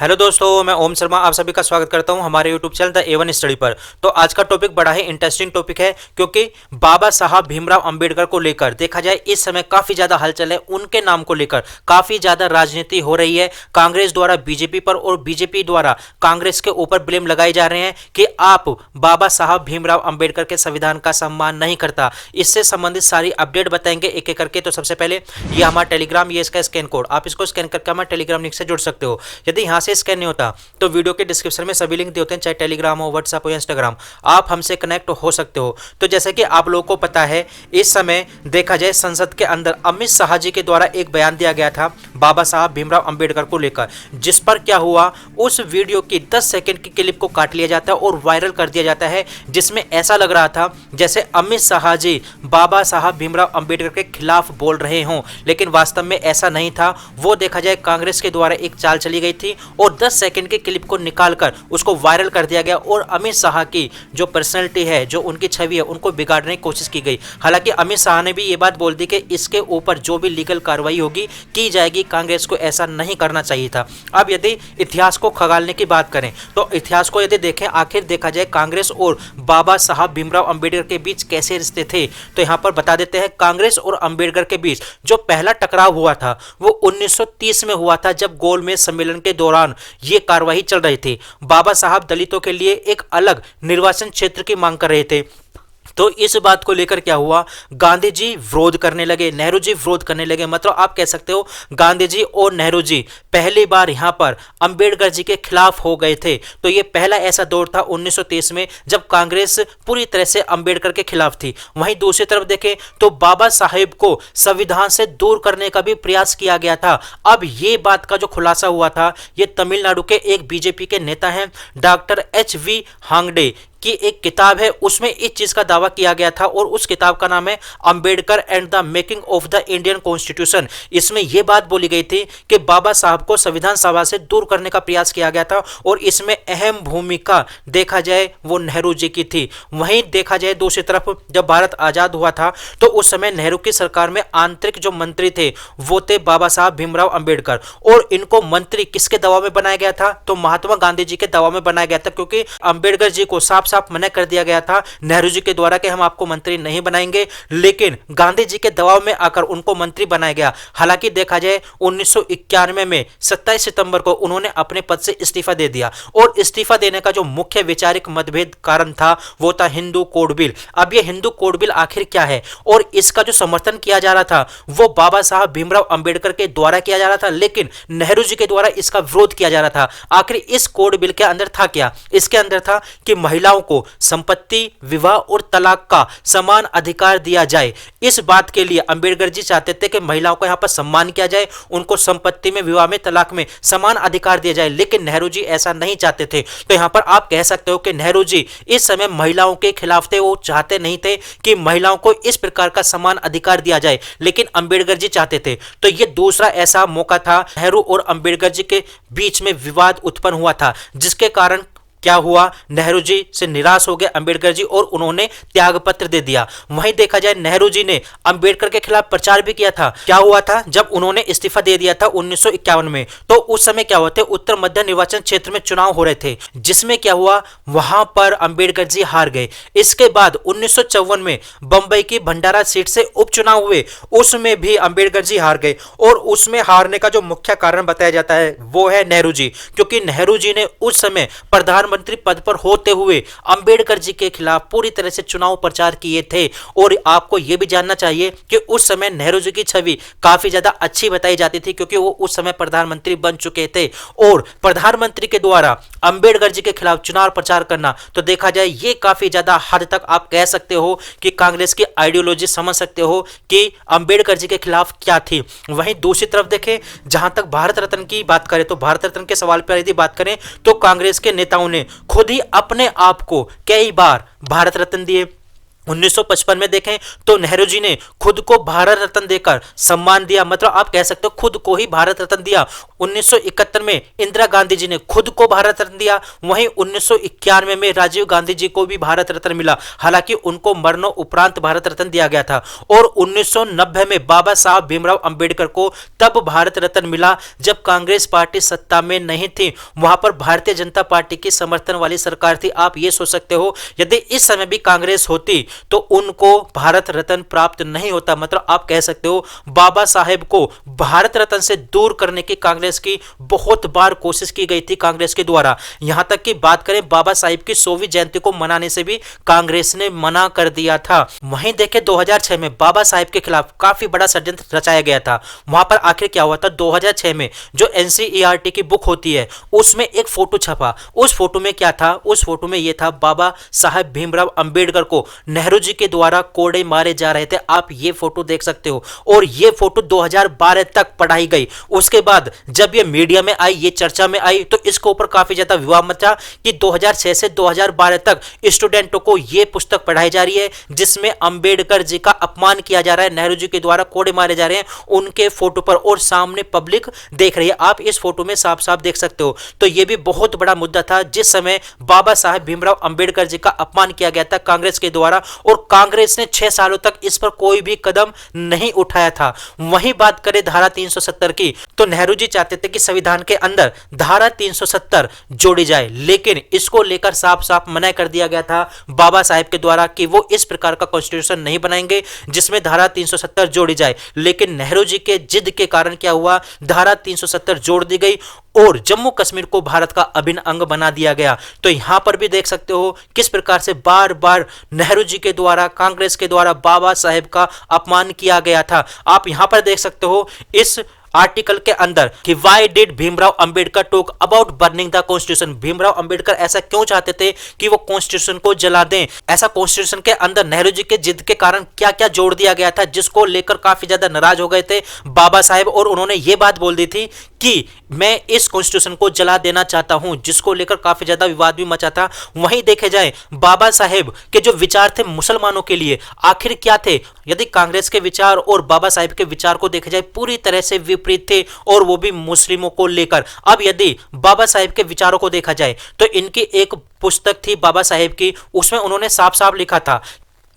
Hello दोस्तों, मैं ओम शर्मा आप सभी का स्वागत करता हूं हमारे YouTube channel the A1 study पर। तो आज का टॉपिक बड़ा ही इंटरेस्टिंग टॉपिक है, क्योंकि बाबा साहब भीमराव अंबेडकर को लेकर देखा जाए इस समय काफी ज्यादा हलचल है। उनके नाम को लेकर काफी ज्यादा राजनीति हो रही है। कांग्रेस द्वारा बीजेपी पर और बीजेपी द्वारा कांग्रेस के ऊपर ब्लेम लगाए जा रहे हैं कि आप बाबा साहब भीमराव अंबेडकर के संविधान का सम्मान नहीं करता। इससे संबंधित सारी अपडेट बताएंगे एक एक करके। तो सबसे पहले ये हमारा टेलीग्राम, ये इसका स्कैन कोड, आप इसको स्कैन करके हमारे टेलीग्राम लिंक से जुड़ सकते हो। यदि यहाँ से स्कैन नहीं होता तो वीडियो के डिस्क्रिप्शन में सभी लिंक दिए होते हैं, चाहे टेलीग्राम हो, व्हाट्सएप हो या इंस्टाग्राम, आप हमसे कनेक्ट हो सकते हो। तो जैसे कि आप लोगों को पता है, इस समय देखा जाए संसद के अंदर अमित शाह जी के द्वारा एक बयान दिया गया था बाबा साहब भीमराव अंबेडकर को लेकर, जिस पर क्या हुआ, उस वीडियो की 10 सेकंड की क्लिप को काट लिया जाता है और वायरल कर दिया जाता है, जिसमें ऐसा लग रहा था जैसे अमित शाह जी बाबा साहब भीमराव अंबेडकर के खिलाफ बोल रहे हों, लेकिन वास्तव में ऐसा नहीं था। वो देखा जाए कांग्रेस के द्वारा एक चाल चली गई थी और 10 सेकंड के क्लिप को निकालकर उसको वायरल कर दिया गया और अमित शाह की जो पर्सनैलिटी है, जो उनकी छवि है, उनको बिगाड़ने की कोशिश की गई। हालांकि अमित शाह ने भी ये बात बोल दी कि इसके ऊपर जो भी लीगल कार्रवाई होगी की जाएगी, कांग्रेस को ऐसा नहीं करना चाहिए था। अब यदि इतिहास को खंगालने की बात करें तो इतिहास को यदि देखें, आखिर देखा जाए कांग्रेस और बाबा साहब भीमराव अंबेडकर के बीच कैसे रिश्ते थे, तो यहां पर बता देते हैं। कांग्रेस और अंबेडकर के बीच जो पहला टकराव हुआ था वो 1930 में हुआ था, जब गोलमेज सम्मेलन के दौरान ये कार्यवाही चल रही थी। बाबा साहब दलितों के लिए एक अलग निर्वाचन क्षेत्र की मांग कर रहे थे। तो इस बात को लेकर क्या हुआ, गांधी जी विरोध करने लगे, नेहरू जी विरोध करने लगे। मतलब आप कह सकते हो गांधी जी और नेहरू जी पहली बार यहां पर अंबेडकर जी के खिलाफ हो गए थे। तो ये पहला ऐसा दौर था 1930 में जब कांग्रेस पूरी तरह से अंबेडकर के खिलाफ थी। वहीं दूसरी तरफ देखें तो बाबा साहेब को संविधान से दूर करने का भी प्रयास किया गया था। अब ये बात का जो खुलासा हुआ था, ये तमिलनाडु के एक बीजेपी के नेता हैं डॉक्टर HV हांगडे की एक किताब है, उसमें इस चीज का दावा किया गया था और उस किताब का नाम है Ambedkar and the making of the Indian constitution. इसमें यह बात बोली गई थी कि बाबा साहब को संविधान सभा से दूर करने का प्रयास किया गया था और इसमें अहम भूमिका देखा जाए वो नेहरू जी की थी। वहीं देखा जाए दूसरी तरफ जब भारत आजाद हुआ था तो उस समय नेहरू की सरकार में आंतरिक जो मंत्री थे वो थे बाबा साहब भीमराव अंबेडकर, और इनको मंत्री किसके दबाव में बनाया गया था, तो महात्मा गांधी जी के दबाव में बनाया गया था, क्योंकि अंबेडकर जी को साफ मना कर दिया गया था नेहरू जी के द्वारा कि हम आपको मंत्री नहीं बनाएंगे, लेकिन गांधी जी के दबाव में आकर उनको मंत्री बनाया गया। हालांकि देखा जाए 1991 में 27 सितंबर को उन्होंने अपने पद से इस्तीफा दे दिया और इस्तीफा देने का जो मुख्य वैचारिक मतभेद कारण था वो था हिंदू कोड बिल। अब ये हिंदू कोड बिल आखिर क्या है और इसका जो समर्थन किया जा रहा था वो बाबा साहब भीमराव अंबेडकर के द्वारा किया जा रहा था, लेकिन नेहरू जी के द्वारा इसका विरोध किया जा रहा था। आखिर इस कोड बिल के अंदर था क्या, इसके अंदर था कि महिलाओं को संपत्ति, विवाह और तलाक का समान अधिकार दिया जाए। इस बात के लिए अंबेडकर जी चाहते थे कि महिलाओं को यहां पर सम्मान किया जाए, उनको संपत्ति में, विवाह में, तलाक में समान अधिकार दिया जाए, लेकिन नेहरू जी ऐसा नहीं चाहते थे। तो यहां पर आप कह सकते हो कि नेहरू जी इस समय महिलाओं के खिलाफ थे, वो चाहते नहीं थे कि महिलाओं को इस प्रकार का समान अधिकार दिया जाए, लेकिन अंबेडकर जी चाहते थे। तो यह दूसरा ऐसा मौका था, नेहरू और अंबेडकर जी के बीच में विवाद उत्पन्न हुआ था, जिसके कारण क्या हुआ, नेहरू जी से निराश हो गए अंबेडकर जी और उन्होंने त्यागपत्र दे दिया। वहीं देखा जाए नेहरू जी ने अंबेडकर के खिलाफ प्रचार भी किया था। क्या हुआ था, जब उन्होंने इस्तीफा दे दिया था 1951 में, तो उस समय क्या हुआ था, उत्तर मध्य निर्वाचन क्षेत्र में चुनाव हो रहे थे, जिसमें क्या हुआ, वहां पर अंबेडकर जी हार गए। इसके बाद 1954 में बंबई की भंडारा सीट से उपचुनाव हुए, उसमें भी अंबेडकर जी हार गए और उसमें हारने का जो मुख्य कारण बताया जाता है वो है नेहरू जी, क्योंकि नेहरू जी ने उस समय प्रधानमंत्री पद पर होते हुए अंबेडकर जी के खिलाफ पूरी तरह से चुनाव प्रचार किए थे। और आपको यह भी जानना चाहिए कि उस समय नेहरू जी की छवि काफी ज्यादा अच्छी बताई जाती थी, क्योंकि वो उस समय प्रधानमंत्री बन चुके थे और प्रधानमंत्री के द्वारा अंबेडकर जी के खिलाफ चुनाव प्रचार करना, तो देखा जाए ये काफी ज्यादा हद तक आप कह सकते हो कि कांग्रेस की आइडियोलॉजी समझ सकते हो कि अंबेडकर जी के खिलाफ क्या थी। वहीं दूसरी तरफ देखें, जहां तक भारत रत्न की बात करें तो भारत रत्न के सवाल पर यदि बात करें तो कांग्रेस के नेताओं ने खुद ही अपने आप को कई बार भारत रत्न दिए। 1955 में देखें तो नेहरू जी ने खुद को भारत रत्न देकर सम्मान दिया, मतलब आप कह सकते हो खुद को ही भारत रत्न दिया। 1971 में इंदिरा गांधी जी ने खुद को भारत रत्न दिया। वहीं 1991 में राजीव गांधी जी को भी भारत रत्न मिला, हालांकि उनको मरणों उपरांत भारत रत्न दिया गया था। और 1990 में बाबा साहब भीमराव अंबेडकर को तब भारत रत्न मिला जब कांग्रेस पार्टी सत्ता में नहीं थी, वहां पर भारतीय जनता पार्टी की समर्थन वाली सरकार थी। आप ये सोच सकते हो यदि इस समय भी कांग्रेस होती तो उनको भारत रत्न प्राप्त नहीं होता। मतलब आप कह सकते हो बाबा साहेब को भारत रत्न से दूर करने की कांग्रेस की बहुत बार कोशिश की गई थी कांग्रेस के द्वारा। यहां तक कि बात करें बाबा साहेब की 100वीं जयंती को मनाने से भी कांग्रेस ने मना कर दिया था। वहीं देखें 2006 में बाबा साहेब के खिलाफ काफी बड़ा षड्यंत्र रचाया गया था। वहां पर आखिर क्या हुआ था, 2006 में जो एनसीईआरटी की बुक होती है उसमें एक फोटो छपा। उस फोटो में क्या था, उस फोटो में यह था बाबा साहेब भीमराव अंबेडकर को नेहरू जी के द्वारा कोड़े मारे जा रहे थे। आप ये फोटो देख सकते हो और ये फोटो 2012 तक पढ़ाई गई। उसके बाद जब ये मीडिया में आई, ये चर्चा में आई, तो इसके ऊपर काफी ज्यादा विवाद मचा कि 2006 से 2012 तक स्टूडेंटों को ये पुस्तक पढ़ाई जा रही है जिसमें अंबेडकर जी का अपमान किया जा रहा है, नेहरू जी के द्वारा कोड़े मारे जा रहे हैं उनके फोटो पर, और सामने पब्लिक देख रही है। आप इस फोटो में साफ साफ देख सकते हो। तो यह भी बहुत बड़ा मुद्दा था जिस समय बाबा साहेब भीमराव अंबेडकर जी का अपमान किया गया था कांग्रेस के द्वारा, और कांग्रेस ने 6 सालों तक इस पर कोई भी कदम नहीं उठाया था। वहीं बात करें धारा 370 की, तो नेहरू जी चाहते थे कि संविधान के अंदर धारा 370 जोड़ी जाए, लेकिन इसको लेकर साफ साफ मना कर दिया गया था बाबा साहेब के द्वारा कि वो इस प्रकार का कॉन्स्टिट्यूशन नहीं बनाएंगे जिसमें धारा 370 जोड़ी जाए। लेकिन नेहरू जी के जिद के कारण क्या हुआ, धारा 370 जोड़ दी गई और जम्मू कश्मीर को भारत का अभिन्न अंग बना दिया गया। तो यहां पर भी देख सकते हो किस प्रकार से बार बार नेहरू जी के द्वारा, कांग्रेस के द्वारा बाबा साहेब का अपमान किया गया था। आप यहां पर देख सकते हो इस आर्टिकल के अंदर कि why did Bhimrao Ambedkar talk about burning the constitution, Bhimrao Ambedkar ऐसा क्यों चाहते थे कि वो कॉन्स्टिट्यूशन को जला दें। ऐसा कॉन्स्टिट्यूशन के अंदर नेहरू जी के जिद के कारण क्या क्या जोड़ दिया गया था जिसको लेकर काफी ज्यादा नाराज हो गए थे बाबा साहेब, और उन्होंने ये बात बोल दी थी कि मैं इस कॉन्स्टिट्यूशन को जला देना चाहता हूं, जिसको लेकर काफी ज्यादा विवाद भी मचा था। वहीं देखे जाए बाबा साहेब के जो विचार थे मुसलमानों के लिए आखिर क्या थे, यदि कांग्रेस के विचार और बाबा साहेब के विचार को देखा जाए पूरी तरह से विपरीत थे, और वो भी मुस्लिमों को लेकर। अब यदि बाबा साहेब के विचारों को देखा जाए तो इनकी एक पुस्तक थी बाबा साहेब की, उसमें उन्होंने साफ साफ लिखा था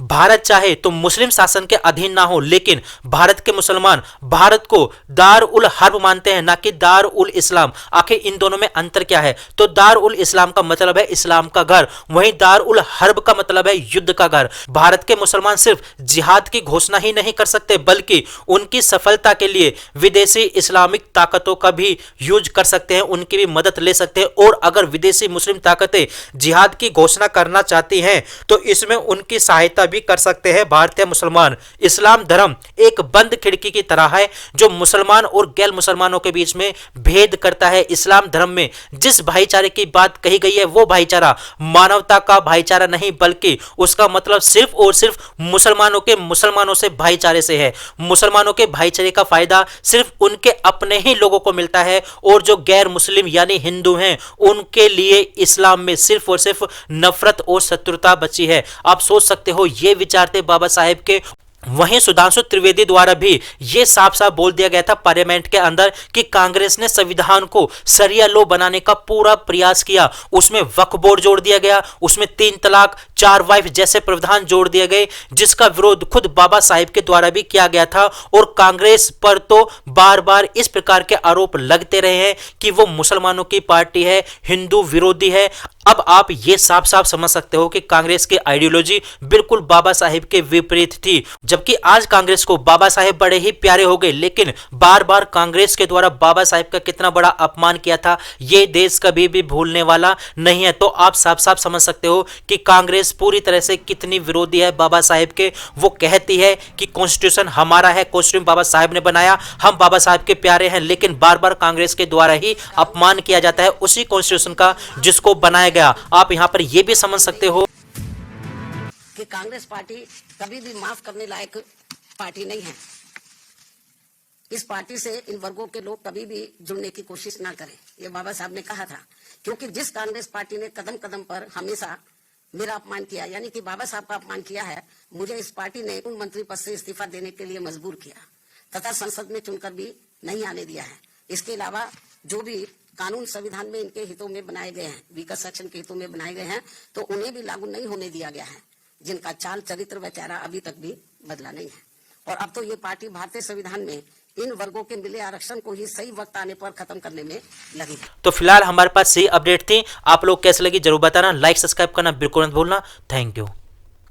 भारत चाहे तो मुस्लिम शासन के अधीन ना हो, लेकिन भारत के मुसलमान भारत को दार उल हर्ब मानते हैं, ना कि दार उल इस्लाम। आखिर इन दोनों में अंतर क्या है, तो दार उल इस्लाम का मतलब है इस्लाम का घर, वहीं दार उल हर्ब का मतलब है युद्ध का घर। भारत के मुसलमान सिर्फ जिहाद की घोषणा ही नहीं कर सकते, बल्कि उनकी सफलता के लिए विदेशी इस्लामिक ताकतों का भी यूज कर सकते हैं, उनकी भी मदद ले सकते हैं। और अगर विदेशी मुस्लिम ताकतें जिहाद की घोषणा करना चाहती हैं तो इसमें उनकी सहायता भी कर सकते हैं भारतीय मुसलमान। इस्लाम धर्म एक बंद खिड़की की तरह है जो मुसलमान और गैर मुसलमानों के बीच में भेद करता है। इस्लाम धर्म में जिस भाईचारे की बात कही गई है वो भाईचारा मानवता का भाईचारा नहीं, बल्कि उसका मतलब सिर्फ और सिर्फ मुसलमानों के मुसलमानों से भाईचारे से है। मुसलमानों के भाईचारे का फायदा सिर्फ उनके अपने ही लोगों को मिलता है, और जो गैर मुस्लिम यानी हिंदू हैं उनके लिए इस्लाम में सिर्फ और सिर्फ नफरत और शत्रुता बची है। आप सोच सकते हो ये विचार थे बाबा साहेब के। वहीं सुधांशु त्रिवेदी द्वारा भी यह साफ साफ बोल दिया गया था पार्लियामेंट के अंदर कि कांग्रेस ने संविधान को सरिया लो बनाने का पूरा प्रयास किया। उसमें वक्फ बोर्ड जोड़ दिया गया, उसमें 3 तलाक 4 वाइफ जैसे प्रावधान जोड़ दिए गए, जिसका विरोध खुद बाबा साहेब के द्वारा भी किया गया था। और कांग्रेस पर तो बार बार इस प्रकार के आरोप लगते रहे हैं कि वो मुसलमानों की पार्टी है, हिंदू विरोधी है। अब आप ये साफ साफ समझ सकते हो कि कांग्रेस की आइडियोलॉजी बिल्कुल बाबा साहेब के विपरीत थी। जबकि आज कांग्रेस को बाबा साहेब बड़े ही प्यारे हो गए, लेकिन बार बार कांग्रेस के द्वारा बाबा साहेब का कितना बड़ा अपमान किया था ये देश कभी भी भूलने वाला नहीं है। तो आप साफ साफ समझ सकते हो कि कांग्रेस पूरी तरह से कितनी विरोधी है बाबा साहेब के। वो कहती है कि कॉन्स्टिट्यूशन हमारा है, कॉन्स्टिट्यूशन बाबा साहेब ने बनाया, हम बाबा साहेब के प्यारे हैं, लेकिन बार बार कांग्रेस के द्वारा ही अपमान किया जाता है उसी कॉन्स्टिट्यूशन का जिसको बनाया गया। आप यहां पर यह भी समझ सकते हो कि कांग्रेस पार्टी कभी भी माफ करने लायक पार्टी नहीं है। इस पार्टी से इन वर्गों के लोग कभी भी जुड़ने की कोशिश ना करें, ये बाबा साहब ने कहा था। क्योंकि जिस कांग्रेस पार्टी ने कदम कदम पर हमेशा मेरा अपमान किया, यानी कि बाबा साहब का अपमान किया है, मुझे इस पार्टी ने उन मंत्री पद से इस्तीफा देने के लिए मजबूर किया तथा संसद में चुनकर भी नहीं आने दिया है। इसके अलावा जो भी कानून संविधान में इनके हितों में बनाए गए हैं, वीकर सेक्शन के हितों में बनाए गए हैं, तो उन्हें भी लागू नहीं होने दिया गया है, जिनका चाल चरित्र व चेहरा अभी तक भी बदला नहीं है। और अब तो ये पार्टी भारतीय संविधान में इन वर्गों के मिले आरक्षण को ही सही वक्त आने पर खत्म करने में लगी है। तो फिलहाल हमारे पास सही अपडेट थी। आप लोग कैसे लगी जरूर बताना, लाइक सब्सक्राइब करना बिल्कुल मत भूलना। Thank you.